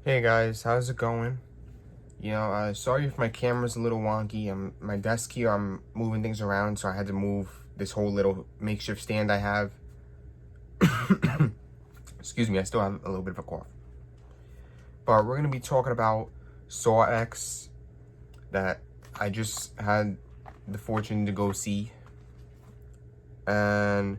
Hey guys, how's it going? Sorry if my camera's a little wonky. My desk here, I'm moving things around, so I had to move this whole little makeshift stand I have. Excuse me, I still have a little bit of a cough. But we're gonna be talking about Saw X that I just had the fortune to go see. And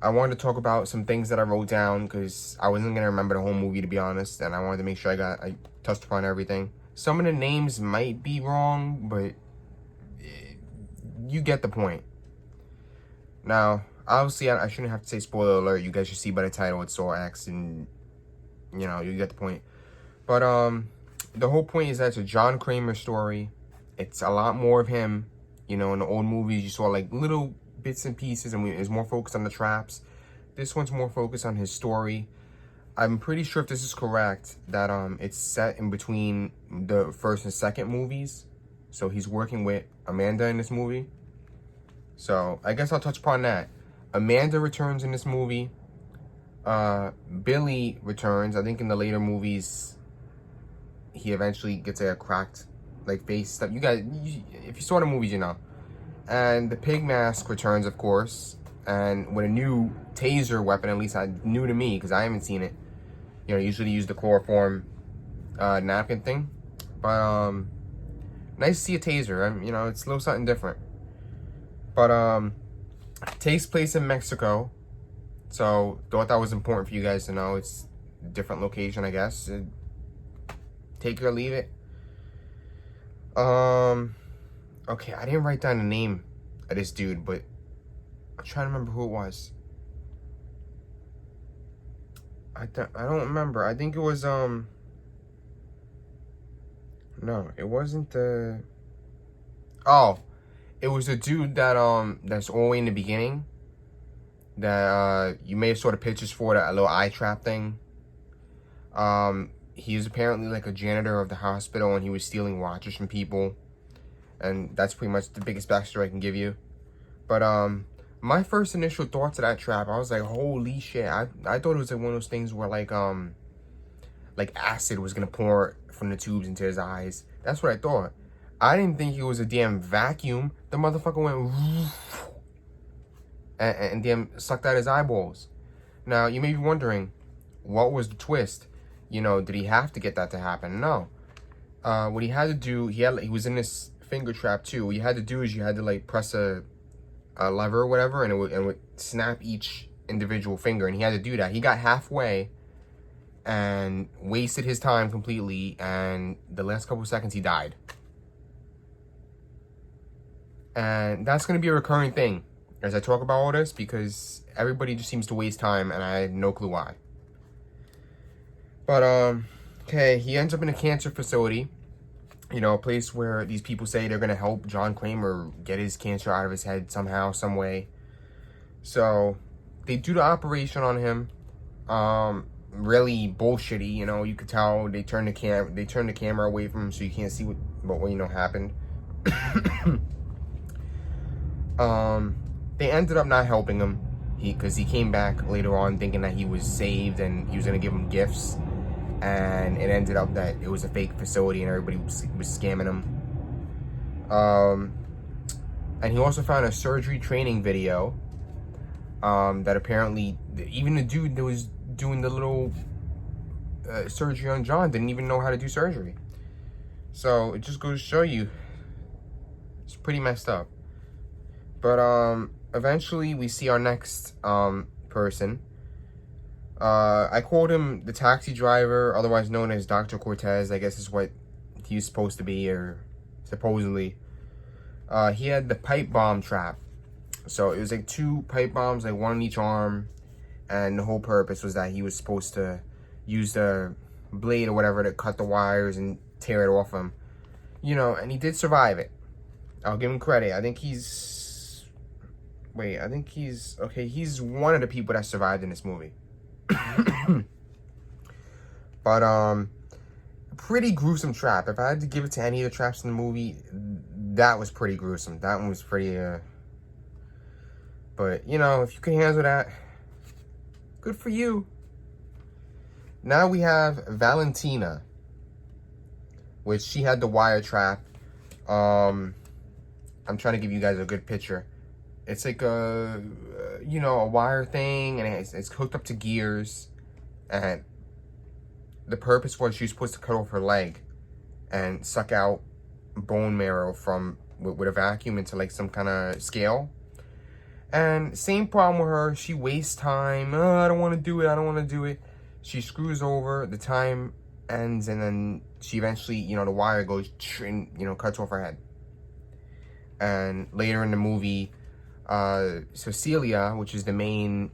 I wanted to talk about some things that I wrote down because I wasn't gonna remember the whole movie, to be honest, and I wanted to make sure I touched upon everything. Some of the names might be wrong, but you get the point. Now, obviously, I shouldn't have to say spoiler alert. You guys should see by the title it's Saw X, and you get the point. But the whole point is that it's a John Kramer story. It's a lot more of him. In the old movies, you saw like little bits and pieces, and it's more focused on the traps. This one's more focused on his story. I'm pretty sure, if this is correct, that it's set in between the first and second movies. So he's working with Amanda in this movie. So I guess I'll touch upon that. Amanda returns in this movie. Billy returns. I think in the later movies, he eventually gets a cracked face stuff. If you saw the movies, you know. And the pig mask returns, of course, and with a new taser weapon. At least new to me because I haven't seen it. Usually use the chloroform napkin thing, but nice to see a taser. It's a little something different. But it takes place in Mexico, so thought that was important for you guys to know. It's a different location, I guess. Take it or leave it. Okay, I didn't write down the name of this dude, but I'm trying to remember who it was. I don't remember. I think it was no, it wasn't the. Oh, it was a dude that that's all the way in the beginning. That you may have saw the pictures for, that little eye trap thing. He was apparently like a janitor of the hospital, and he was stealing watches from people, and that's pretty much the biggest backstory I can give you. But my first initial thoughts of that trap, I was like, holy shit! I thought it was like one of those things where like acid was gonna pour from the tubes into his eyes. That's what I thought. I didn't think it was a damn vacuum. The motherfucker went and damn sucked out his eyeballs. Now you may be wondering, what was the twist? Did he have to get that to happen? No. What he had to do, he was in this finger trap too. What you had to do is you had to like press a lever or whatever, and it would snap each individual finger, and he had to do that. He got halfway and wasted his time completely, and the last couple of seconds he died. And that's going to be a recurring thing as I talk about all this, because everybody just seems to waste time, and I had no clue why. But okay, he ends up in a cancer facility, a place where these people say they're going to help John Kramer get his cancer out of his head somehow, some way. So they do the operation on him. Really bullshitty, you could tell they turned the camera away from him so you can't see what happened. They ended up not helping him, because he came back later on thinking that he was saved and he was gonna give him gifts, and it ended up that it was a fake facility and everybody was scamming him. And he also found a surgery training video that apparently even the dude that was doing the little surgery on John didn't even know how to do surgery. So it just goes to show you, it's pretty messed up. But eventually we see our next person. I called him the taxi driver, otherwise known as Dr. Cortez. I guess is what he's supposed to be, or supposedly. He had the pipe bomb trap. So it was like 2 pipe bombs, like one on each arm, and the whole purpose was that he was supposed to use the blade or whatever to cut the wires and tear it off him. And he did survive it. I'll give him credit. I think he's one of the people that survived in this movie. But pretty gruesome trap. If I had to give it to any of the traps in the movie, that was pretty gruesome. That one was pretty but if you can handle that, good for you. Now we have Valentina, which she had the wire trap. I'm trying to give you guys a good picture. It's like a, you know, a wire thing, and it's hooked up to gears. And the purpose was she was supposed to cut off her leg and suck out bone marrow from with a vacuum into like some kind of scale. And same problem with her. She wastes time. Oh, I don't want to do it. I don't want to do it. She screws over. The time ends, and then she eventually, you know, the wire goes and, you know, cuts off her head. And later in the movie, Cecilia, which is the main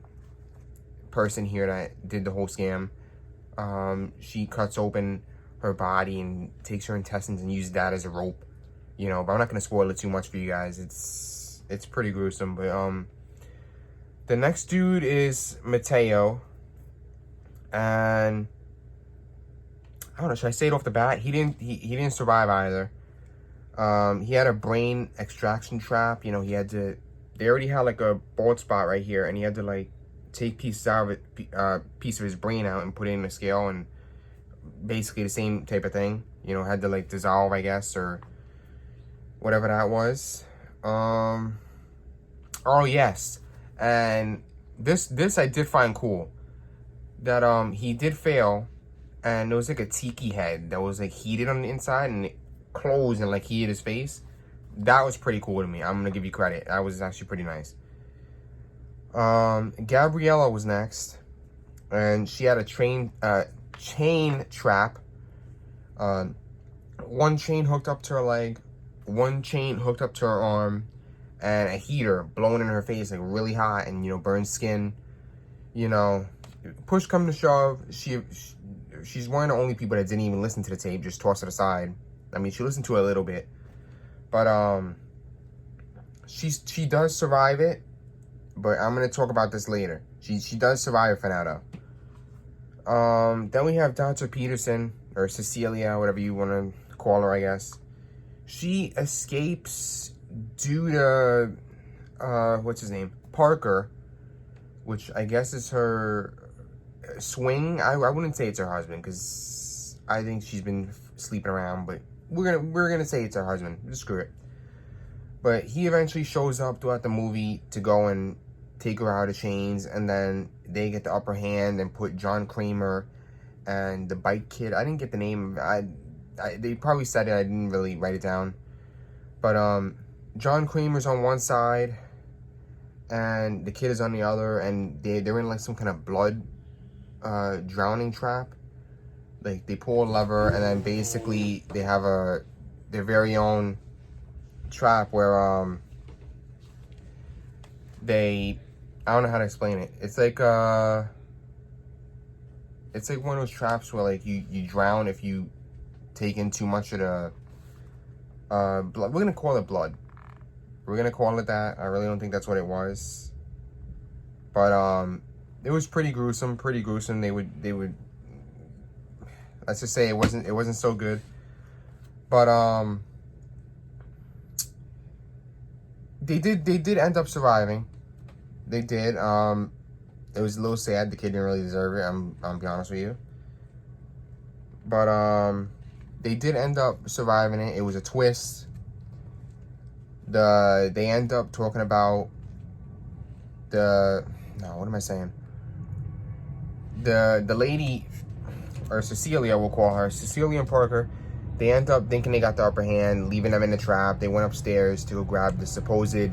person here that did the whole scam, she cuts open her body and takes her intestines and uses that as a rope, you know. But I'm not gonna spoil it too much for you guys. It's pretty gruesome. But the next dude is Mateo, and I don't know, should I say it off the bat? He didn't survive either. He had a brain extraction trap. You know, they already had like a bald spot right here, and he had to like take pieces out of it, piece of his brain out and put it in a scale, and basically the same type of thing. You know, had to like dissolve, I guess, or whatever that was. Oh yes, and this I did find cool. That he did fail, and there was like a tiki head that was like heated on the inside and it closed and like heated his face. That was pretty cool to me. I'm gonna give you credit. That was actually pretty nice. Gabriella was next, and she had a chain trap. One chain hooked up to her leg, one chain hooked up to her arm, and a heater blowing in her face like really hot, and, you know, burned skin. You know, push come to shove, she's one of the only people that didn't even listen to the tape, just tossed it aside. I mean, she listened to it a little bit, but she does survive it. But I'm gonna talk about this later. She does survive for now though. Then we have Dr. Peterson, or Cecilia, whatever you want to call her, I guess. She escapes due to what's his name, Parker, which I guess is her swing. I wouldn't say it's her husband, because I think she's been sleeping around, but we're gonna say it's her husband. Just screw it. But he eventually shows up throughout the movie to go and take her out of chains, and then they get the upper hand and put John Kramer and the bike kid. I didn't get the name. They probably said it. I didn't really write it down. But John Kramer's on one side, and the kid is on the other, and they're in like some kind of blood drowning trap. Like they pull a lever, and then basically they have their very own trap where I don't know how to explain it. It's like one of those traps where like you drown if you take in too much of the blood. We're gonna call it blood. We're gonna call it that. I really don't think that's what it was. But it was pretty gruesome, They would let's just say it wasn't so good. But they did end up surviving. They did. It was a little sad. The kid didn't really deserve it. I'm be honest with you. But they did end up surviving it. It was a twist. They end up talking about what am I saying? The lady, or Cecilia, we'll call her, Cecilia and Parker, they end up thinking they got the upper hand, leaving them in the trap. They went upstairs to go grab the supposed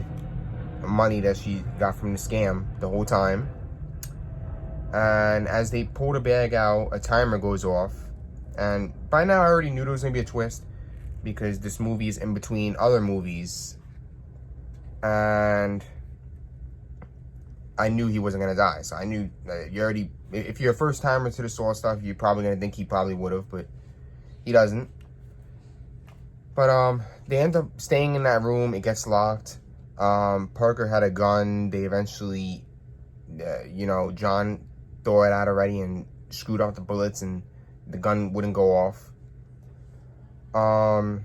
money that she got from the scam the whole time. And as they pull the bag out, a timer goes off. And by now I already knew there was going to be a twist, because this movie is in between other movies. And I knew he wasn't going to die. So I knew if you're a first timer to the Saw stuff, you're probably going to think he probably would have, but he doesn't. But they end up staying in that room. It gets locked. Parker had a gun. They eventually, John threw it out already and screwed out the bullets, and the gun wouldn't go off. And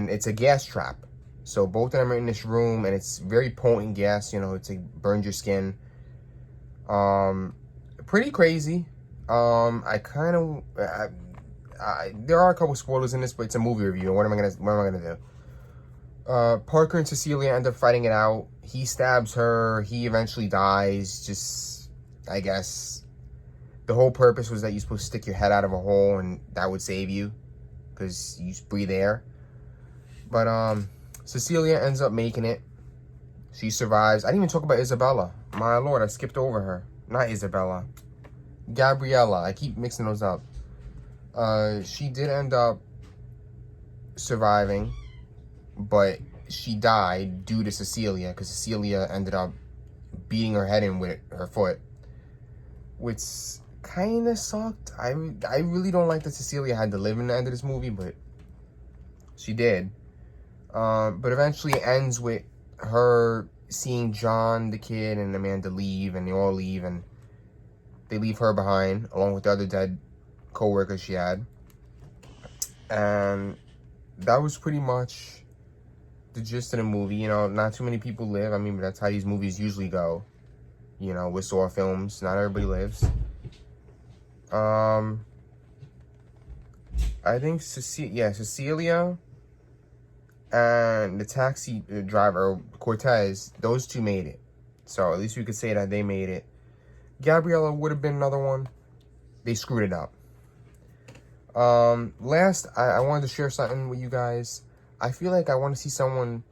it's a gas trap. So both of them are in this room, and it's very potent gas. You know, it's like burns your skin. Pretty crazy. I kind of, there are a couple spoilers in this, but it's a movie review. What am I gonna do? Parker and Cecilia end up fighting it out. He stabs her. He eventually dies. Just, I guess, the whole purpose was that you're supposed to stick your head out of a hole and that would save you, because you breathe air. But Cecilia ends up making it. She survives. I didn't even talk about Isabella. My lord, I skipped over her. Not Isabella. Gabriella. I keep mixing those up. She did end up surviving, but she died due to Cecilia, because Cecilia ended up beating her head in with her foot, which kind of sucked. I really don't like that Cecilia had to live in the end of this movie, but she did. But eventually it ends with her seeing John, the kid, and Amanda leave, and they all leave, and they leave her behind, along with the other dead co-workers she had. And that was pretty much the gist of the movie. You know, not too many people live. I mean, but that's how these movies usually go. You know, with Saw films, not everybody lives. I think Cecilia and the taxi driver, Cortez, those two made it. So at least we could say that they made it. Gabriella would have been another one. They screwed it up. Last, I wanted to share something with you guys. I feel like I want to see someone,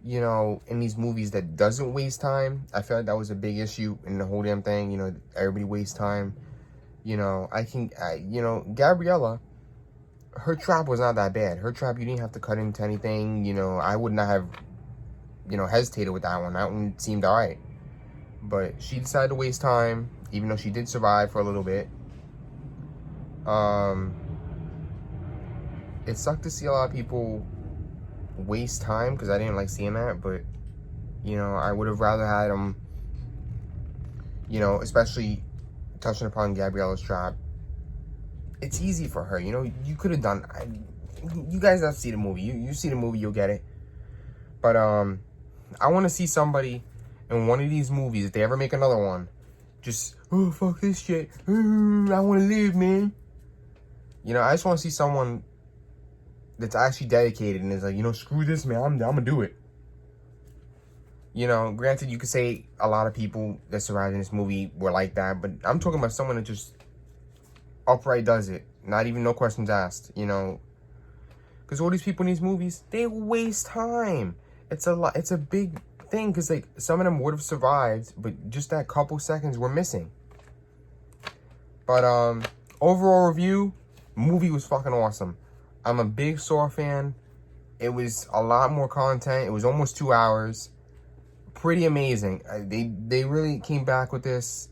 you know, in these movies that doesn't waste time. I feel like that was a big issue in the whole damn thing. You know, everybody wastes time. You know, Gabriella, her trap was not that bad. Her trap, you didn't have to cut into anything. You know, I would not have, you know, hesitated with that one. That one seemed all right. But she decided to waste time, even though she did survive for a little bit. It sucked to see a lot of people waste time, because I didn't like seeing that. But, you know, I would have rather had them, you know, especially touching upon Gabriella's trap. It's easy for her, you know. You could have done. You guys have to see the movie. You see the movie, you'll get it. But I want to see somebody in one of these movies, if they ever make another one, just, oh, fuck this shit. I want to live, man. You know, I just want to see someone that's actually dedicated and is like, you know, screw this, man. I'm gonna do it. You know, granted, you could say a lot of people that survived in this movie were like that, but I'm talking about someone that just upright does it. Not even no questions asked, you know. Because all these people in these movies, they waste time. It's a big thing, because, like, some of them would have survived, but just that couple seconds were missing. But, overall review, movie was fucking awesome. I'm a big Saw fan. It was a lot more content. It was almost 2 hours. Pretty amazing. They really came back with this,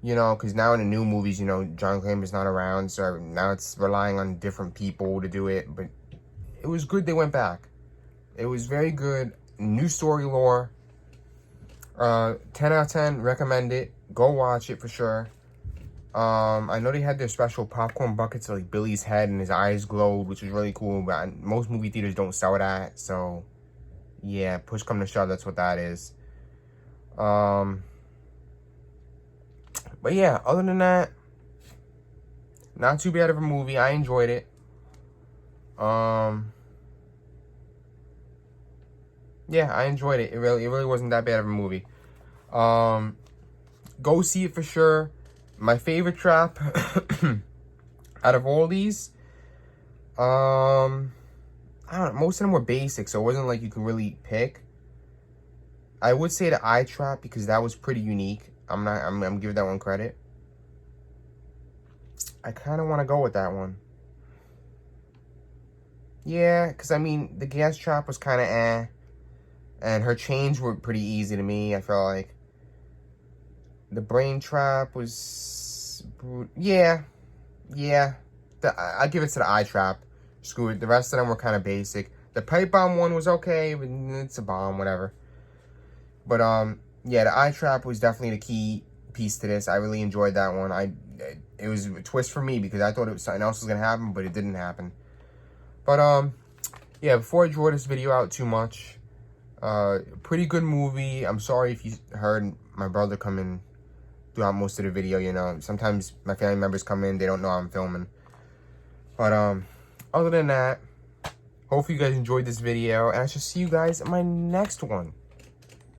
you know, because now in the new movies, you know, John Kramer's not around, so now it's relying on different people to do it. But it was good they went back. It was very good. New story lore. 10 out of 10. Recommend it. Go watch it for sure. I know they had their special popcorn buckets, like Billy's head and his eyes glowed, which was really cool. But most movie theaters don't sell that, so yeah, push come to shove, that's what that is. But yeah, other than that, not too bad of a movie. I enjoyed it. Yeah, I enjoyed it. It really wasn't that bad of a movie. Go see it for sure. My favorite trap out of all these, I don't know, most of them were basic, so it wasn't like you could really pick. I would say the eye trap, because that was pretty unique. I'm giving that one credit. I kind of want to go with that one. Yeah, because I mean, the gas trap was kind of and her chains were pretty easy to me, I felt like. The brain trap was, yeah. I give it to the eye trap. Screw it. The rest of them were kind of basic. The pipe bomb one was okay, but it's a bomb, whatever. But yeah, the eye trap was definitely the key piece to this. I really enjoyed that one. It was a twist for me, because I thought something else was gonna happen, but it didn't happen. But yeah, before I draw this video out too much, pretty good movie. I'm sorry if you heard my brother come in throughout most of the video, you know. Sometimes my family members come in, they don't know I'm filming. But other than that, hopefully you guys enjoyed this video, and I shall see you guys in my next one.